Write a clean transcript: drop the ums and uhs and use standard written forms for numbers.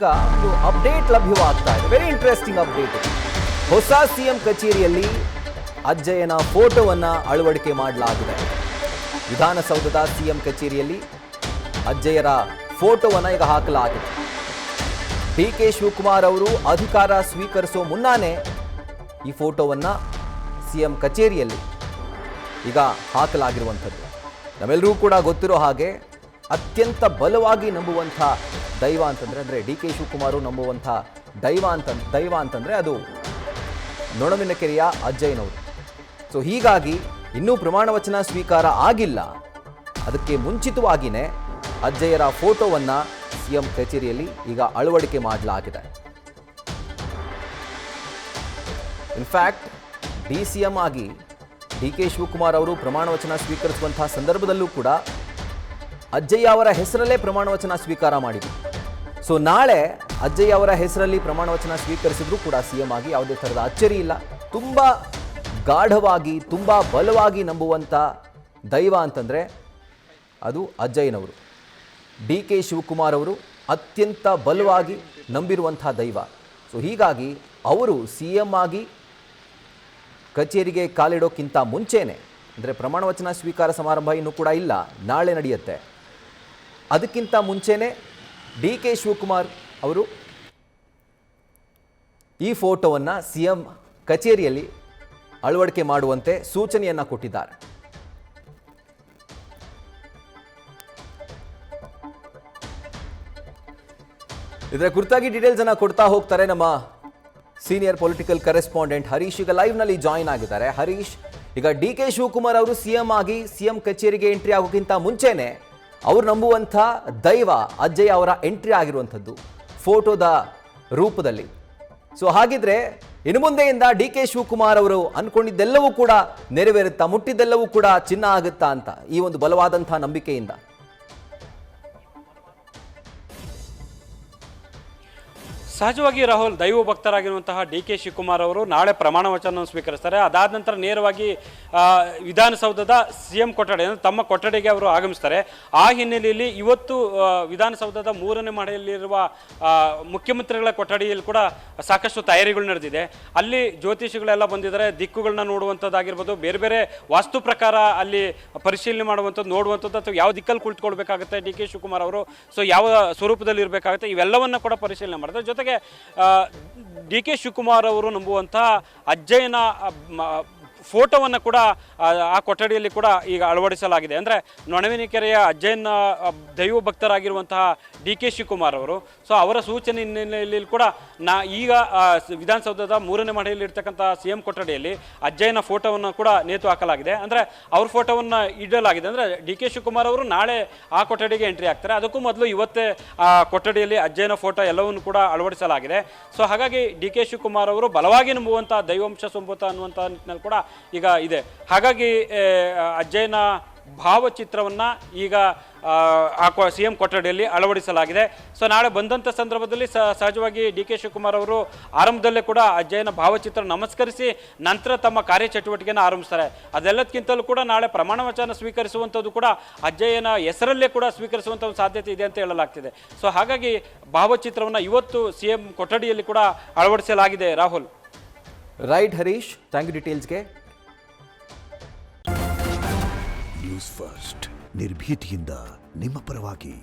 ಈಗ ಒಂದು ಅಪ್ಡೇಟ್ ಲಭ್ಯವಾಗ್ತಾ ಇದೆ. Very interesting update. ಹೊಸ ಸಿಎಂ ಕಚೇರಿಯಲ್ಲಿ ಅಜ್ಜಯ್ಯನ ಫೋಟೋವನ್ನ ಅಳವಡಿಕೆ ಮಾಡಲಾಗಿದೆ. ವಿಧಾನಸೌಧದ ಸಿಎಂ ಕಚೇರಿಯಲ್ಲಿ ಅಜ್ಜಯ್ಯರ ಫೋಟೋವನ್ನ ಈಗ ಹಾಕಲಾಗಿದೆ. ಡಿ.ಕೆ. ಶಿವಕುಮಾರ್ ಅವರು ಅಧಿಕಾರ ಸ್ವೀಕರಿಸೋ ಮುನ್ನಾನೇ ಈ ಫೋಟೋವನ್ನ ಸಿಎಂ ಕಚೇರಿಯಲ್ಲಿ ಈಗ ಹಾಕಲಾಗಿರುವಂಥದ್ದು. ನಮ್ಮೆಲ್ಲರೂ ಕೂಡ ಗೊತ್ತಿರೋ ಹಾಗೆ ಅತ್ಯಂತ ಬಲವಾಗಿ ನಂಬುವಂಥ ದೈವ ಅಂತಂದರೆ ಅಂದರೆ ಡಿ.ಕೆ. ಶಿವಕುಮಾರ್ ನಂಬುವಂಥ ದೈವ ಅಂತಂದರೆ ಅದು ನೊಣವಿನಕೆರೆಯ ಅಜ್ಜಯ್ಯನವರು. ಸೊ ಹೀಗಾಗಿ ಇನ್ನೂ ಪ್ರಮಾಣ ವಚನ ಸ್ವೀಕಾರ ಆಗಿಲ್ಲ. ಅದಕ್ಕೆ ಮುಂಚಿತವಾಗಿಯೇ ಅಜ್ಜಯ್ಯರ ಫೋಟೋವನ್ನು ಸಿಎಂ ಕಚೇರಿಯಲ್ಲಿ ಈಗ ಅಳವಡಿಕೆ ಮಾಡಲಾಗಿದೆ. ಇನ್ಫ್ಯಾಕ್ಟ್ ಡಿ.ಸಿ.ಎಂ ಆಗಿ ಡಿ.ಕೆ. ಶಿವಕುಮಾರ್ ಅವರು ಪ್ರಮಾಣ ವಚನ ಸ್ವೀಕರಿಸುವಂತಹ ಸಂದರ್ಭದಲ್ಲೂ ಕೂಡ ಅಜ್ಜಯ್ಯ ಅವರ ಹೆಸರಲ್ಲೇ ಪ್ರಮಾಣ ವಚನ ಸ್ವೀಕಾರ ಮಾಡಿದ್ರು. ಸೊ ನಾಳೆ ಅಜ್ಜಯ್ಯ ಅವರ ಹೆಸರಲ್ಲಿ ಪ್ರಮಾಣ ವಚನ ಸ್ವೀಕರಿಸಿದ್ರು ಕೂಡ ಸಿಎಂ ಆಗಿ ಯಾವುದೇ ಥರದ ಅಚ್ಚರಿ ಇಲ್ಲ. ತುಂಬ ಗಾಢವಾಗಿ ತುಂಬ ಬಲವಾಗಿ ನಂಬುವಂಥ ದೈವ ಅಂತಂದರೆ ಅದು ಅಜ್ಜಯ್ಯನವರು. ಡಿ.ಕೆ. ಶಿವಕುಮಾರ್ ಅವರು ಅತ್ಯಂತ ಬಲವಾಗಿ ನಂಬಿರುವಂಥ ದೈವ. ಸೊ ಹೀಗಾಗಿ ಅವರು ಸಿಎಂ ಆಗಿ ಕಚೇರಿಗೆ ಕಾಲಿಡೋಕ್ಕಿಂತ ಮುಂಚೆನೇ, ಅಂದರೆ ಪ್ರಮಾಣ ವಚನ ಸ್ವೀಕಾರ ಸಮಾರಂಭ ಇನ್ನೂ ಕೂಡ ಇಲ್ಲ, ನಾಳೆ ನಡೆಯುತ್ತೆ. ಅದಕ್ಕಿಂತ ಮುಂಚೆನೇ ಡಿ.ಕೆ. ಶಿವಕುಮಾರ್ ಅವರು ಈ ಫೋಟೋವನ್ನು ಸಿಎಂ ಕಚೇರಿಯಲ್ಲಿ ಅಳವಡಿಕೆ ಮಾಡುವಂತೆ ಸೂಚನೆಯನ್ನು ಕೊಟ್ಟಿದ್ದಾರೆ. ಇದರ ಕುರಿತಾಗಿ ಡೀಟೇಲ್ಸ್ ಅನ್ನು ಕೊಡ್ತಾ ಹೋಗ್ತಾರೆ ನಮ್ಮ ಸೀನಿಯರ್ ಪೊಲಿಟಿಕಲ್ ಕರೆಸ್ಪಾಂಡೆಂಟ್ ಹರೀಶ್. ಈಗ ಲೈವ್ನಲ್ಲಿ ಜಾಯಿನ್ ಆಗಿದ್ದಾರೆ. ಹರೀಶ್, ಈಗ ಡಿ.ಕೆ. ಶಿವಕುಮಾರ್ ಅವರು ಸಿಎಂ ಆಗಿ ಸಿಎಂ ಕಚೇರಿಗೆ ಎಂಟ್ರಿ ಆಗೋಕ್ಕಿಂತ ಮುಂಚೆನೆ ಅವ್ರು ನಂಬುವಂಥ ದೈವ ಅಜ್ಜಯ್ಯ ಅವರ ಎಂಟ್ರಿ ಆಗಿರುವಂಥದ್ದು ಫೋಟೋದ ರೂಪದಲ್ಲಿ. ಸೊ ಹಾಗಿದ್ರೆ ಇನ್ನು ಮುಂದೆಯಿಂದ ಡಿ.ಕೆ. ಶಿವಕುಮಾರ್ ಅವರು ಅನ್ಕೊಂಡಿದ್ದೆಲ್ಲವೂ ಕೂಡ ನೆರವೇರುತ್ತಾ, ಮುಟ್ಟಿದ್ದೆಲ್ಲವೂ ಕೂಡ ಚಿನ್ನ ಆಗುತ್ತಾ ಅಂತ ಈ ಒಂದು ಬಲವಾದಂಥ ನಂಬಿಕೆಯಿಂದ? ಸಹಜವಾಗಿ ರಾಹುಲ್, ದೈವ ಭಕ್ತರಾಗಿರುವಂತಹ ಡಿ.ಕೆ. ಶಿವಕುಮಾರ್ ಅವರು ನಾಳೆ ಪ್ರಮಾಣ ವಚನ ಸ್ವೀಕರಿಸ್ತಾರೆ. ಅದಾದ ನಂತರ ನೇರವಾಗಿ ವಿಧಾನಸೌಧದ ಸಿಎಂ ಕೊಠಡಿ ಅಂದರೆ ತಮ್ಮ ಕೊಠಡಿಗೆ ಅವರು ಆಗಮಿಸ್ತಾರೆ. ಆ ಹಿನ್ನೆಲೆಯಲ್ಲಿ ಇವತ್ತು ವಿಧಾನಸೌಧದ 3ನೇ ಮಹಡಿಯಲ್ಲಿರುವ ಮುಖ್ಯಮಂತ್ರಿಗಳ ಕೊಠಡಿಯಲ್ಲಿ ಕೂಡ ಸಾಕಷ್ಟು ತಯಾರಿಗಳು ನಡೆದಿದೆ. ಅಲ್ಲಿ ಜ್ಯೋತಿಷಿಗಳೆಲ್ಲ ಬಂದಿದ್ದಾರೆ. ದಿಕ್ಕುಗಳನ್ನ ನೋಡುವಂಥದ್ದಾಗಿರ್ಬೋದು, ಬೇರೆ ಬೇರೆ ವಾಸ್ತು ಪ್ರಕಾರ ಅಲ್ಲಿ ಪರಿಶೀಲನೆ ಮಾಡುವಂಥದ್ದು, ನೋಡುವಂಥದ್ದು, ಅಥವಾ ಯಾವ ದಿಕ್ಕಲ್ಲಿ ಕುಳಿತುಕೊಳ್ಬೇಕಾಗುತ್ತೆ ಡಿ.ಕೆ. ಶಿವಕುಮಾರ್ ಅವರು, ಸೊ ಯಾವ ಸ್ವರೂಪದಲ್ಲಿ ಇರಬೇಕಾಗುತ್ತೆ, ಇವೆಲ್ಲವನ್ನ ಕೂಡ ಪರಿಶೀಲನೆ ಮಾಡ್ತಾರೆ. ಜೊತೆಗೆ ಡಿ.ಕೆ. ಶಿವಕುಮಾರ್ ಅವರು ನಂಬುವಂಥ ಅಜ್ಜಯ್ಯನ ಫೋಟೋವನ್ನು ಕೂಡ ಆ ಕೊಠಡಿಯಲ್ಲಿ ಕೂಡ ಈಗ ಅಳವಡಿಸಲಾಗಿದೆ. ಅಂದರೆ ನೊಣವಿನಕೆರೆಯ ಅಜ್ಜಯ್ಯನ ದೈವ ಭಕ್ತರಾಗಿರುವಂತಹ ಡಿ.ಕೆ. ಶಿವಕುಮಾರ್ ಅವರು, ಸೊ ಅವರ ಸೂಚನೆ ಹಿನ್ನೆಲೆಯಲ್ಲಿ ಕೂಡ ಈಗ ವಿಧಾನಸೌಧದ 3ನೇ ಮಹಡಿಯಲ್ಲಿ ಇರ್ತಕ್ಕಂಥ ಸಿಎಂ ಕೊಠಡಿಯಲ್ಲಿ ಅಜ್ಜಯ್ಯನ ಫೋಟೋವನ್ನು ಕೂಡ ನೇತು ಹಾಕಲಾಗಿದೆ. ಅಂದರೆ ಅವ್ರ ಫೋಟೋವನ್ನು ಇಡಲಾಗಿದೆ. ಅಂದರೆ ಡಿ.ಕೆ. ಶಿವಕುಮಾರ್ ಅವರು ನಾಳೆ ಆ ಕೊಠಡಿಗೆ ಎಂಟ್ರಿ ಆಗ್ತಾರೆ. ಅದಕ್ಕೂ ಮೊದಲು ಇವತ್ತೇ ಆ ಕೊಠಡಿಯಲ್ಲಿ ಅಜ್ಜಯ್ಯನ ಫೋಟೋ ಎಲ್ಲವನ್ನು ಕೂಡ ಅಳವಡಿಸಲಾಗಿದೆ. ಸೊ ಹಾಗಾಗಿ ಡಿ.ಕೆ. ಶಿವಕುಮಾರ್ ಅವರು ಬಲವಾಗಿ ನಂಬುವಂಥ ದೈವಾಂಶ ಸಂಭೂತ ಅನ್ನುವಂಥ ನಿಟ್ಟಿನಲ್ಲಿ ಕೂಡ ಈಗ ಇದೆ. ಹಾಗಾಗಿ ಅಜ್ಜಯ್ಯನ ಭಾವಚಿತ್ರವನ್ನು ಈಗ ಸಿಎಂ ಕೊಠಡಿಯಲ್ಲಿ ಅಳವಡಿಸಲಾಗಿದೆ. ಸೊ ನಾಳೆ ಬಂದಂಥ ಸಂದರ್ಭದಲ್ಲಿ ಸಹಜವಾಗಿ ಡಿ.ಕೆ. ಶಿವಕುಮಾರ್ ಅವರು ಆರಂಭದಲ್ಲೇ ಕೂಡ ಅಜ್ಜಯ್ಯನ ಭಾವಚಿತ್ರ ನಮಸ್ಕರಿಸಿ ನಂತರ ತಮ್ಮ ಕಾರ್ಯಚಟುವಟಿಕೆಯನ್ನು ಆರಂಭಿಸ್ತಾರೆ. ಅದೆಲ್ಲದಕ್ಕಿಂತಲೂ ಕೂಡ ನಾಳೆ ಪ್ರಮಾಣ ವಚನ ಸ್ವೀಕರಿಸುವಂಥದ್ದು ಕೂಡ ಅಜ್ಜಯ್ಯನ ಹೆಸರಲ್ಲೇ ಕೂಡ ಸ್ವೀಕರಿಸುವಂಥ ಒಂದು ಸಾಧ್ಯತೆ ಇದೆ ಅಂತ ಹೇಳಲಾಗ್ತಿದೆ. ಸೊ ಹಾಗಾಗಿ ಭಾವಚಿತ್ರವನ್ನು ಇವತ್ತು ಸಿಎಂ ಕೊಠಡಿಯಲ್ಲಿ ಕೂಡ ಅಳವಡಿಸಲಾಗಿದೆ. Rahul. Right Harish, thank you ಡೀಟೇಲ್ಸ್ಗೆ. ನ್ಯೂಸ್ ಫಸ್ಟ್ ನಿರ್ಭೀತಿಯಿಂದ ನಿಮ್ಮ ಪರವಾಗಿ.